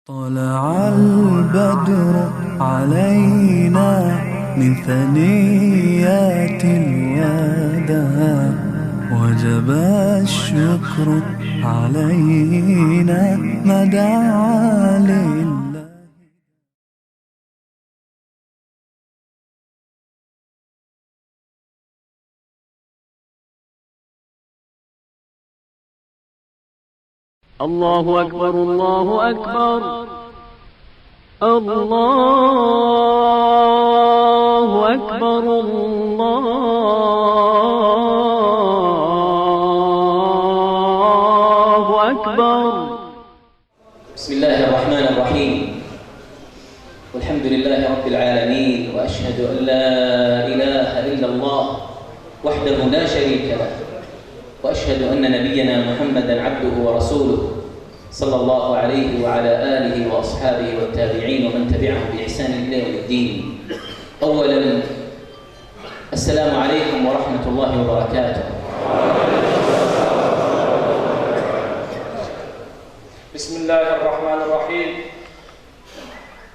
طلع البدر علينا من ثنيات الوداع وجب الشكر علينا ما دعا لله. الله أكبر الله أكبر الله أكبر الله أكبر. بسم الله الرحمن الرحيم، والحمد لله رب العالمين، وأشهد أن لا إله إلا الله وحده لا شريك له، وأشهد أن نبينا محمدًا عبده ورسوله صلى الله عليه وعلى آله وأصحابه والتابعين ومن تبعهم بإحسان إلى يوم الدين. أولاً السلام عليكم ورحمة الله وبركاته. بسم الله الرحمن الرحيم.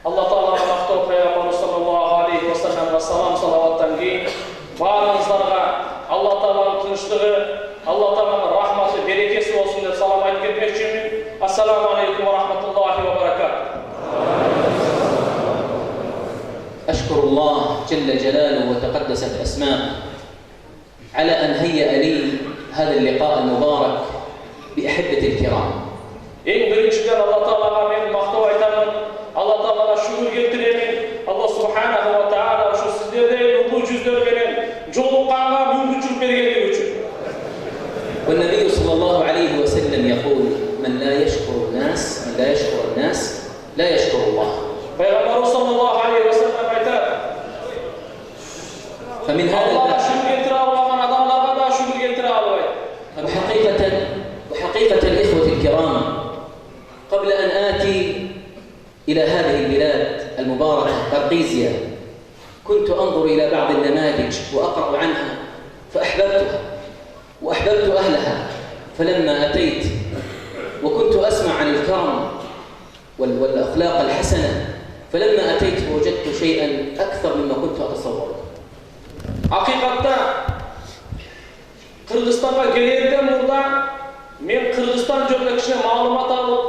Allah Ta'ala maqtov Peygamber sallallahu aleyhi ve sellem ve salam salavattan keyin barınızlarga Allah Ta'ala'nın tinçligi, Allah Ta'ala'nın rahmatı, berekesi olsun deb salam aytып ketmekçimин. Assalamu aleykum ve rahmetullahi ve berekatuhu. أشكر الله جل جلاله وتقدست أسماءه على أن هيأ لي هذا اللقاء المبارك بأحبة الكرام. Eng birinchidan Allah Ta'alaga men maqtov aytaman. Allah Ta'alaga shukr keltiremin. Allah Subhanahu wa Ta'ala şu sizlerden ulug' yüzler bilen joluqqanga mümkünçülük bergenligi uchun. والنبي صلى الله عليه وسلم يقول: من لا يشكر الناس لا يشكر الله. Peygamber sallallahu aleyhi ve sellem aytar. فمن هذا Allah'a şükür keltire almagan adamlarga da şükür keltire albaydı. وحقيقة الإخوة الكرام، قبل أن آتي إلى هذه البلاد المباركة قرقيزيا كنت أنظر إلى بعض النماذج وأقرأ عنها فأحببتها وأحببت أهلها، فلما أتيت وكنت أسمع عن الكرم والأخلاق الحسنة، فلما أتيت وجدت شيئا أكثر مما كنت أتصوره. Hakikatta Kırgızistan'a gelirken burada men Kırgızistan jönündө kişine malumat alıp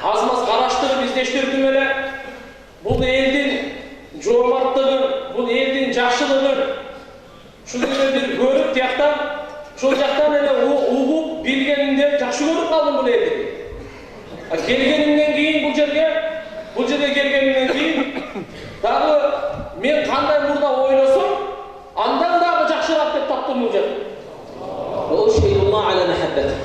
azmaz araştırıp izleştirdim ele. Bu eldin jomartlığın, bu eldin jakşılığın şu bir görüp tiyaktan şu jaktan ele uğup bilgeninde jakşı görüp kaldım bu eldi. Gelgenimden keyin bu жерге gelgenimden keyin dagı men kanday burada oynasam andan dagı jakşıraak dep taptım bu жерде. وأشهد الله على محبته.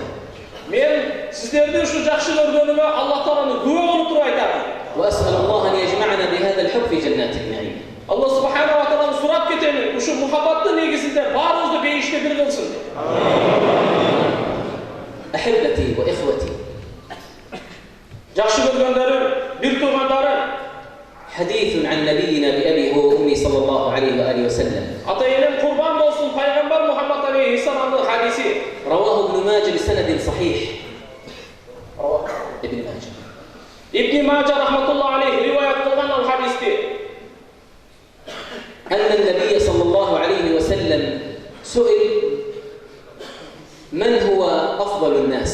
Men sizlerden şu jakşı görgönüme Allah Ta'ala'nı güven olup turup aytaman. وأسأل الله أن يجمعنا بهذا الحب في جنات النعيم. Allah Subhanahu wa Ta'ala'nı surap ketemin. Şu muhabbatın negizinde barınızda beyişte bir kılsın. أحبتي وإخوتي، Jakşı görgönlerim, bir tuğanlarım. حديث عن نبينا بأبي هو وأمي صلى الله عليه وآله وسلم. Atayelem kurban olsun Peygamber Muhammed Aleyhisselam'ın hadisi. رواه ابن ماجه بسند صحيح. ابن ماجه. İbn Mace rahmetullahi aleyh rivayet kılgan o hadisti. أن النبي صلى الله عليه وسلم سئل: من هو أفضل الناس؟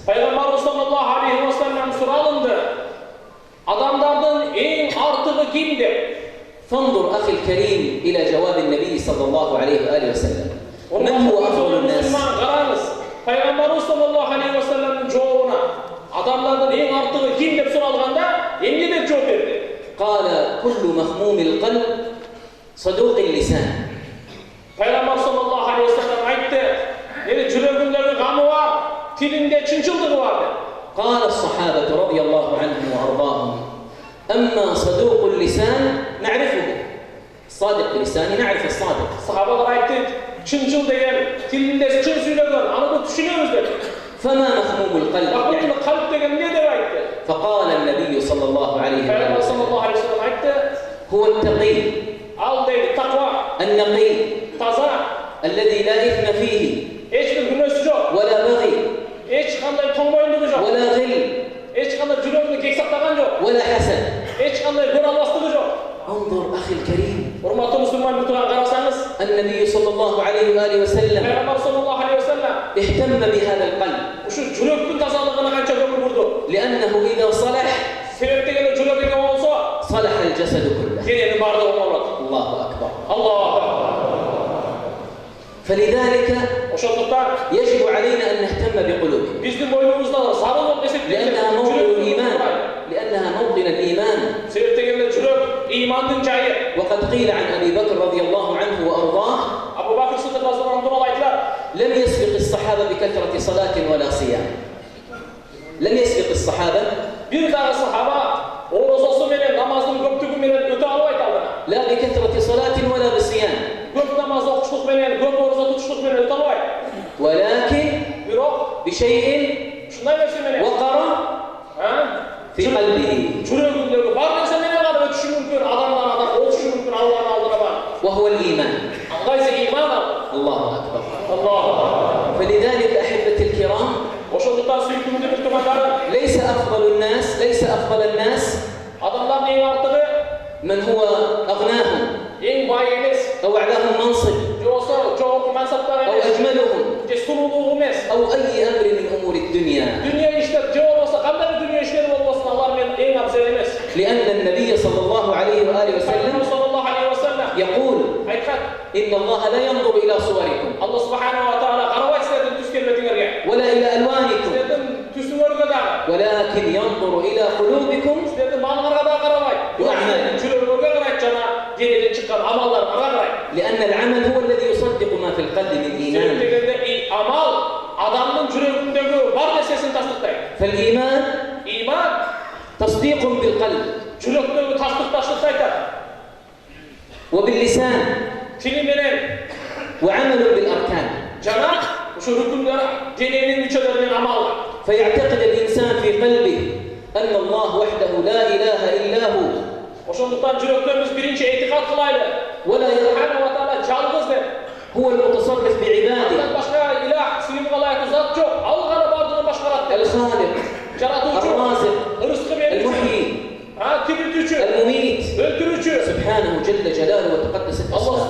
Peygamber sallallahu aleyhi ve sellem soralındı. Adamlardan en artığı kimdir? فانظر أخي الكريم إلى جواب النبي صلى الله عليه وآله وسلم. من هو أفضل الناس؟ Peygamber sallallahu aleyhi ve sellem'in cevabına adamlardan en artığı kim dep soralganda emne dep cevap verdi. قال: كل مخموم القلب صدوق اللسان. Peygamber sallallahu aleyhi ve sellem aytdı. Yüreğindeki gamı var, dilinde çınçıldığı var. قال الصحابة رضي الله عنهم وأرضاهم: أما صدوق اللسان نعرفه، صادق اللسان نعرف الصادق. Sahabalar aytdı, çınçıl degen, dilinde çın söylegen, anı düşünüyoruz dedi. فما مخموم القلب؟ Bakın kalp degen ne der aytdı? فقال النبي صلى الله عليه Peygamber وسلم: sallallahu aleyhi ve sellem aytdı. هو التقي Al deydi, takva, النقي taza, الذي لا إثم فيه hiçbir günahı yok, ولا بغي hiç kanday tonboyunluğu yok, ولا غل hiç qanday жүрөгүнү kek сактаган жок. ولا حسد. Эч кандай көрө албастыгы жок. انظر أخي الكريم، Урматтуу мусулман мутуган карасаңыз, النبي صلى الله عليه وآله وسلم Пайгамбар саллаллаху алейхи ва саллям اهتم بهذا القلب، ушу жүрөктүн тазалыгына канча көңүл бурду. لأنه إذا صلح Себеп дегенде жүрөк эке болсо, صلح الجسد كله. дененин баардыгы болот. الله أكبر. Аллаху акбар. فلذلك Ошондуктан يجب علينا أن نهتم بقلوبنا، биздин боюбузда зарыл болуп эсептелет. لأنها موطن الإيمان، لأنها موطن الإيمان. Себеп дегенде жүрөк ыймандын жайы. وقد قيل عن أبي بكر رضي الله عنه وأرضاه: Абу Бакр Сиддик разыяллаху анху айтылат. لم يسبق الصحابة بكثرة صلاة ولا صيام. لم يسبق الصحابة Bir dagы сахаба орозосу менен намаздын көптүгү менен өтө албайт алдына. لا بكثرة صلاة ولا بصيام، Көп намаз окуштук менен, көп орозо тутуштук менен өтө албайт. ولكن Бирок بشيء ушундай нерсе менен وقر في قلبه، жүрөгүндөгү бар нерсе менен гана өтүшү мүмкүн, адамдан адам болушу мүмкүн Аллахтын алдына бар. وهو الإيمان. Кайсы ыйман ал? الله أكبر. Аллаху акбар. فلذلك أحبتي الكرام، Ошондуктан сүйүктүү муктумандарым, ليس أفضل الناس адамдардын эң артыгы من هو أغناهم эң бай эмес, أو أعلاهم منصب же болбосо жогорку мансаптар أو эмес, أجملهم же сулуулук эмес. أو أي أمر من أمور الدنيا، Dünya işler, же болбосо кандай dünya işleri болбосун, алар менен эң абзел эмес. لأن النبي صلى الله عليه وآله وسلم Пайгамбар саллаллаху алейхи ва саллям يقول: айткан: إن الله لا ينظر إلى صوركم Аллах субханаху ва таала карабайт силердин түс келбетиңерге, ولا إلى ألوانكم، силердин түсүңөргө дагы, ولكن ينظر إلى قلوبكم силердин малыңарга дагы карабайт. Жүрөгүңөргө карайт жана денеден чыккан амалдарыңарга карайт. لأن العمل هو الذي يصدق ما في القلب من Себеп إيمان. дегенде амал адамдын жүрөгүндөгү бар нерсесин тастыктайт. فالإيمان Ыйман تصديق بالقلب жүрөктөгү тастыкташтыкты айтат. وباللسان Тили менен وعمل بالأركان. жана ушу рүкүндөр дененин мүчөлөрүнүн амалы. فيعتقد الإنسان في قلبه أن الله وحده لا إله إلا هو، Ошондуктан жүрөктөрүбүз биринчи этикад кылайлы. ولا Субхана ва таала жалгыз деп. هو المتصرف بعباده، Андан башка илах, сыйымга ылайыктуу зат жок. Ал гана бардыгын башкарат деп. الخالق Жаратуучу, الرازق рызкы берүүчү, المحيي тирилтүүчү, المميت өлтүрүүчү. سبحانه جل جلاله وتقدست Allah اسمه.